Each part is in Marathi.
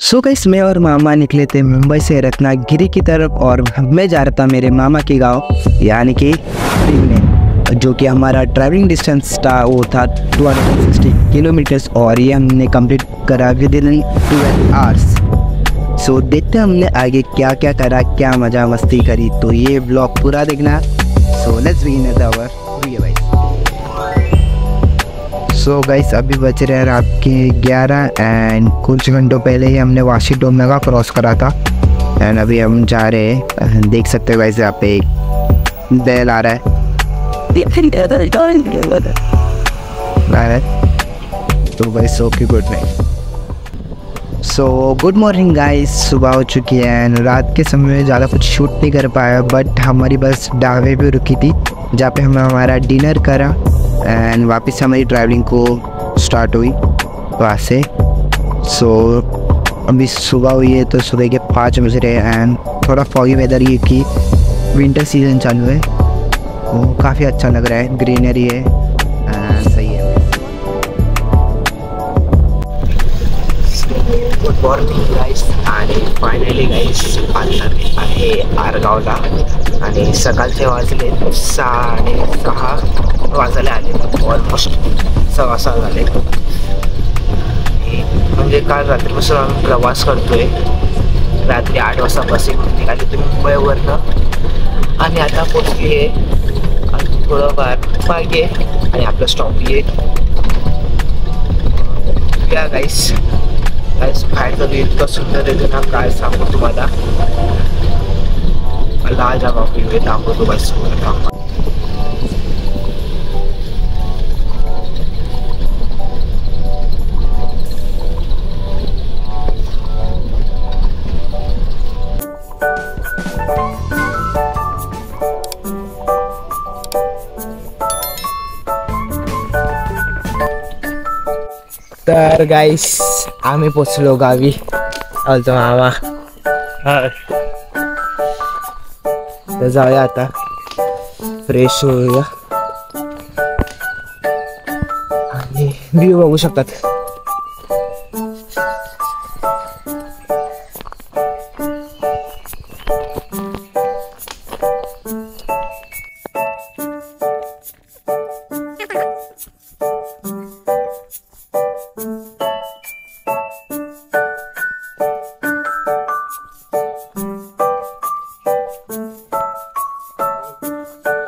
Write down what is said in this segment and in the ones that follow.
सो गाइस मैं और मामा निकले थे मुंबई से रत्नागिरी की तरफ और मैं जा रहा था मेरे मामा के गांव यानी कि पुणे, जो कि हमारा ट्रैवलिंग डिस्टेंस था वो था 260 किलोमीटर्स और ये हमने कंप्लीट करा विद इन 12 आवर्स। सो देखते हैं हमने आगे क्या क्या करा, क्या मज़ा मस्ती करी, तो ये ब्लॉग पूरा देखना। So let's begin our video guys. So guys अभी बज रहे हैं रात के 11 एंड कुछ घंटों पहले ही हमने वाशीटोम मेगा क्रॉस करा था एंड अभी हम जा रहे हैं। देख सकते हो गाइस यहाँ पे एक बैल आ रहा है। तो guys okay good Knight. So good morning guys, सुबह हो चुकी है एंड रात के समय में ज़्यादा कुछ शूट नहीं कर पाया, बट हमारी बस ढाबे पे रुकी थी जहाँ पे हमने हमारा डिनर करा एंड वापस हमारी ट्रैवलिंग को स्टार्ट हुई वहाँ से। सो अभी सुबह हुई है तो सुबह के 5 बज रहे हैं एंड थोड़ा फॉगी वेदर ये कि विंटर सीजन चालू है, वो काफ़ी अच्छा लग रहा है, ग्रीनरी है एंड सही है। गुड मॉर्निंग गाईस आणि फायनली गाईस आलेलो आहे आरगावला आणि सकाळचे वाजले 6:30 वाजायला आले, ऑलमोस्ट 6:15 झाले। म्हणजे काल रात्रीपासून आम्ही प्रवास करतोय, रात्री 8 वाजता बस निघाली तुम्ही मुंबईवरनं आणि आता पोचली आहे आणि थोडं मागे आणि आपलं स्टॉप येईल या गाईस। बाहेर तर इतकं सुंदर येते ना, काय सांगू तुम्हाला, लाजवाब व्ह्यू दाखवतो गाईस तुम्हाला। तर गाईस आम्ही पोचलो गावी, आलतो मामा। तर जाऊया आता, फ्रेश होऊया आणि व्ह्यू बघू शकतात।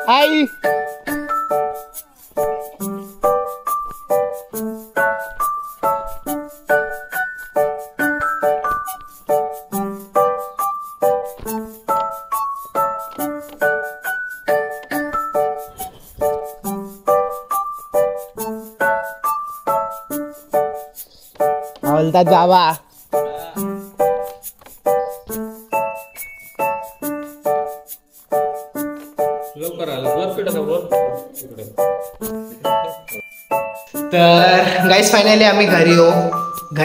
आई बोलतात बाबा। तर गाईस फायनली आम्ही घरी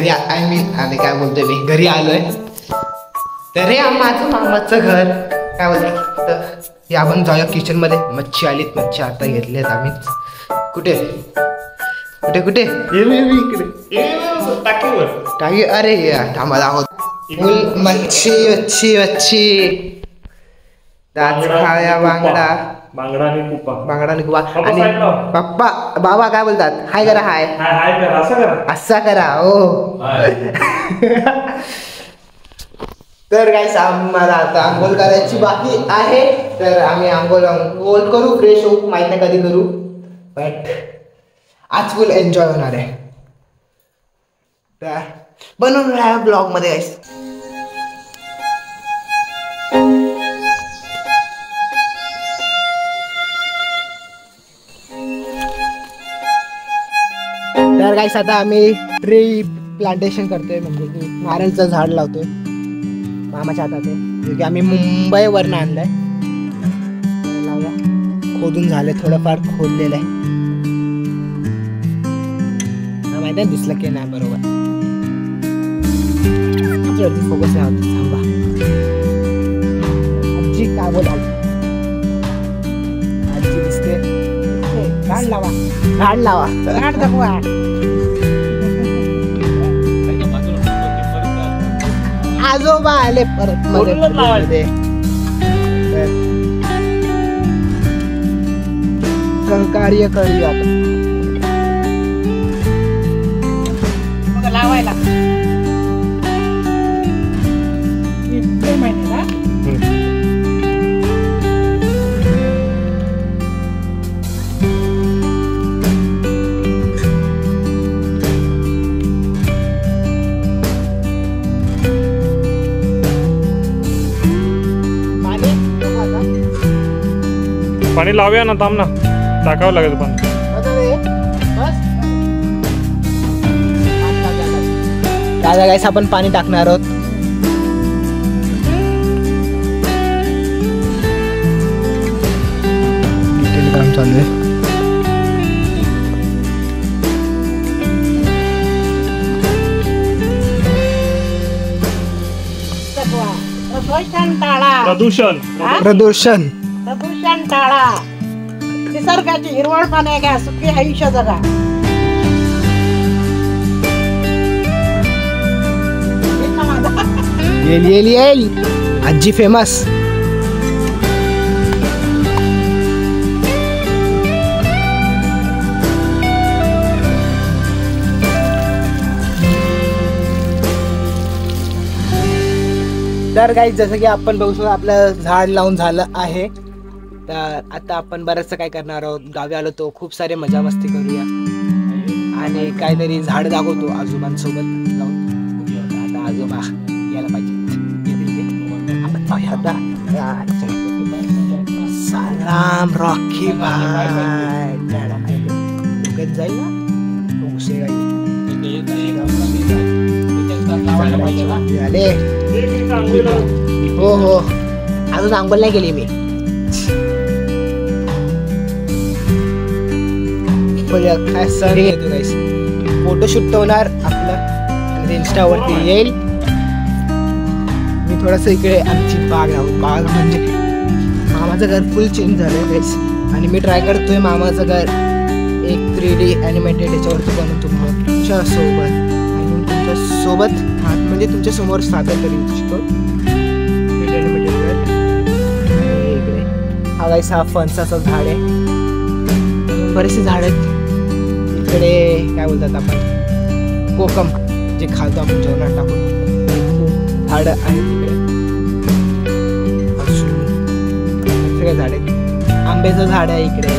आम्ही काय बोलतोय मी घरी आलोय। तर हे माझं मामाचं घर काय बोलतो, तर हे आपण जाऊया किचन मध्ये। मच्छी आलीत, मच्छी आता घेतलेत आम्ही। कुठे कुठे कुठे टाकी, अरे थांबा आहोत फुल मच्छी मच्छी मच्छी दात खाया बांगडा आणि कुपा आणि पप्पा बाबा काय बोलतात, हाय करा, हाय असा करा ओ। तर गाईस आम्हाला आता आंघोळ करायची बाकी आहे, तर आम्ही आंघोळ करू, फ्रेश होऊ, माहित नाही कधी करू, बट आज फुल एन्जॉय होणार आहे। तर बनवून राहा ब्लॉग मध्ये गाईस। तर गाईस आता आम्ही ट्री प्लांटेशन करतोय, म्हणजे नारळचं झाड लावतोय मामाच्या हातात आहे, जो की आम्ही मुंबईवरनं आणलंय। लावूया, खोदून झालंय, थोडंफार खोदलेलं आहे, माहिती आहे दिसलं की नाही बरोबर, फोकस नाही होत। थांबा आजी काय बोला, आजी दिसते, झाड लावा झाड दाखवा। आजोबा आले परत मध्ये सहकार्य करूया आपण लावायला माहिती ना. पाणी लावूया ना, थांब ना, टाकावं लागेल पाणी. दादा गाईस आपण पाणी टाकणार आहोत. काम चालू आहे. प्रदूषण प्रदूषण प्रदूषण टाळा. निसर्गाची हिरवळपणे घ्या. सुखी आयुष्य जगा. येईल आजी फेमस. तर गाईस जसं की आपण बघू शकतो आपलं झाड लावून झालं आहे. तर आता आपण बरंचसं काय करणार आहोत. गावी आलो तो खूप सारे मजा मस्ती करूया आणि काहीतरी झाड दाखवतो आजोबांसोबत जाऊन. आता आजोबा यायला पाहिजे. आपण पाहूया आता. सलाम रॉकी भाई. जाईल ना हो हो अजून अंघोळ नाही केली मी. काय सण येतो गाईस. फोटोशूट होणार आपलं आणि इंस्टावरती येईल. मी थोडस इकडे आमची बाग लावू. बाग म्हणजे मामाचं घर फुल चेंज झालंय गाईस आणि मी ट्राय करतोय मामाचं घर एक 3D ॲनिमेटेड याच्यावरती बनवतो तुमच्या सोबत आणि तुमच्या सोबत म्हणजे तुमच्या समोर सादर करीन शिकव. हा गाईस हा फणसाचं झाड आहे. बरेचसे झाड आहेत इकडे. काय बोलतात आपण कोकम जे खातो आपण जेवणात टाकून. झाड आहेत तिकडे सगळे झाड आहेत. आंब्याचं झाड आहे इकडे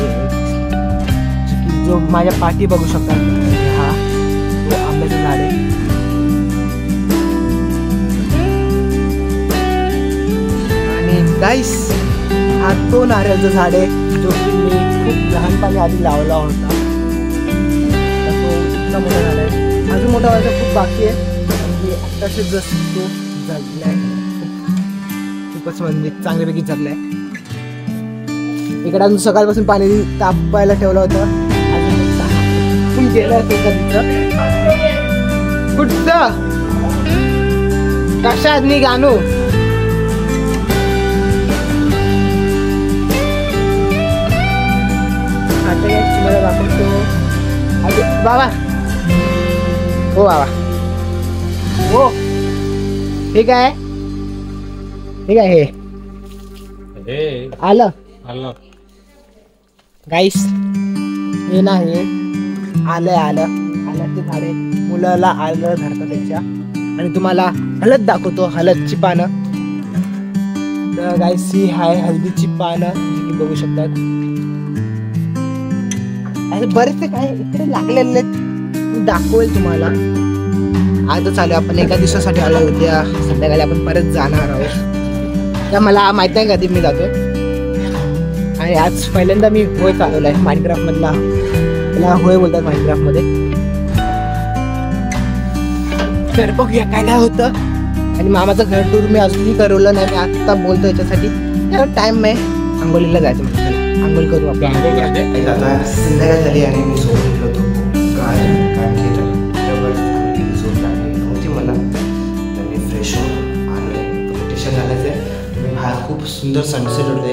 जो माझ्या पाठी बघू शकता. हा तो आंब्याचं झाड आहे. आणि गाईस हा तो नारळाचं झाड आहे जो की मी खूप लहानपणी आधी लावला होता. तो इतका मोठा झाला आहे. अजून मोठा व्हायचा खूप बाकी आहे. म्हणजे आत्ताशी जसं तो जगला आहे खूपच म्हणजे चांगल्यापैकी जगला आहे. इकडे अजून सकाळपासून पाणी तापायला ठेवलं होतं. अजून गेलं कुठचं कशात मी गाणू. तुम्हाला दाखवतो बाबा. हो बाबा हो ठीक आहे. ठीक आहे. हे आलं गाईस. हे नाही आल्याचे झाडे मुलाला आलं धरतात त्याच्या. आणि तुम्हाला हळद दाखवतो. हळदची पानं. तर गाईस ही आहे हळदीची पानं जी की बघू शकतात. बरेचसे काय इकडे लागलेले दाखवेल तुम्हाला. आजच आलो आपण. एका दिवसासाठी आलो. उद्या संध्याकाळी आपण परत जाणार आहोत. त्या मला माहित नाही कधी मी जातोय. आणि आज पहिल्यांदा मी होय चालवलाय माइनक्राफ्ट मधला. त्याला होय बोलतात माइनक्राफ्ट मध्ये. तर बघूया काय काय होतं. आणि मामाचं घर टूर मी अजूनही करवलं नाही. मी आता बोलतो याच्यासाठी. टाइम आहे आंघोळीला जायचं म्हणजे. आंघोळ करू आपण. आता संध्याकाळ झाली आणि मी झोप घेतलो होतो. कारण की झोप लागली नव्हती मला. तर मी फ्रेश होऊन आलो आहे. मेडिटेशन झाल्याचं आहे. मी बाहेर खूप सुंदर सनसेट होते.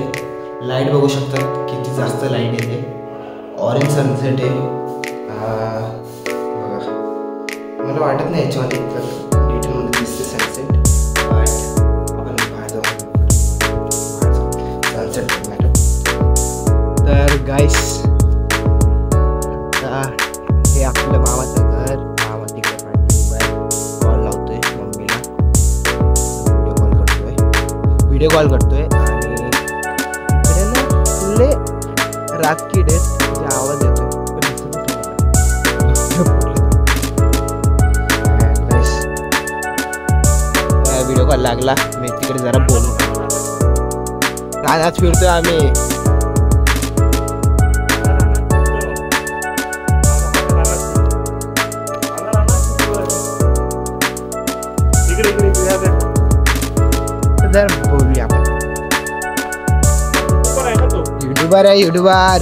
लाईट बघू शकतात किती जास्त लाईट येते. ऑरेंज सनसेट आहे. बघा मला वाटत नाही याच्यामध्ये तर डिटेलमध्ये दिसते सनसेट. व्हिडिओ कॉल करतोय आणि इकडे ना फुले रातकी डेट आवाज येतोय व्हिडिओ कॉल लागला मी तिकडे जरा बोलू रानात फिरतोय आम्ही जर बोलूया आपण युट्यूबर आहे युट्यूबर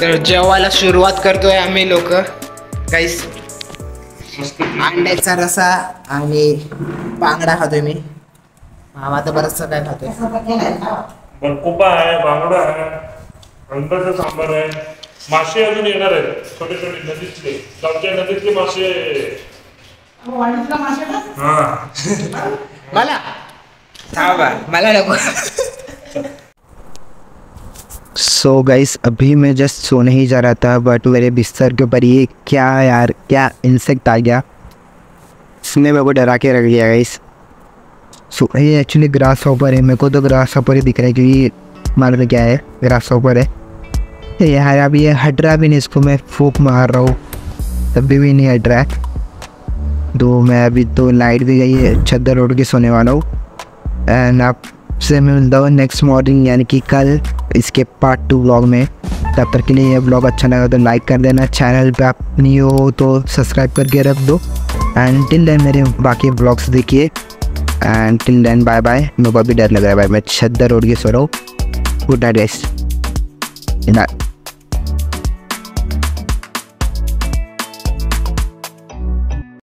तर जेवायला सुरुवात करतोय आम्ही लोक काहीच अंड्याचा रसा आणि बांगडा खातोय मी मामा तर बरंचसं काय खातोय कुपा आहे बांगडा आहे अंड्याचा सांबार आहे मासे अजून येणार आहेत छोटे छोटे नदीतले गावच्या नदीतले मासे हा मला नको सो गाइस अभी मैं जस्ट सोने ही जा रहा था बट मेरे बिस्तर के ऊपर ये क्या इंसेक्ट आ गया इसने मेरे को डरा के रख दिया गाइस। सो ये एक्चुअली ग्रास हॉपर है मेरे को तो ग्रास हॉपर ही दिख रहा है क्योंकि मालूम क्या है ग्रास हॉपर है यार अभी ये हट रहा भी नहीं इसको मैं फूक मार रहा हूँ तब भी नहीं हट रहा है तो मैं अभी तो लाइट भी गई है चद्दर ओढ़ के सोने वाला हूँ एंड आपसे मैं मिलता हूँ नेक्स्ट मॉर्निंग यानी कि कल इसके पार्ट 2 व्लॉग में। तब तक के लिए ये व्लॉग अच्छा लगा तो लाइक कर देना चैनल पे आप नहीं हो तो सब्सक्राइब करके रख दो एंड टिल देन मेरे बाकी व्लॉग्स देखिए and till then bye bye. मेरे को अभी डर लग रहा है भाई मैं चद्दर ओढ़ के सो रहा हूँ। Good Knight guys.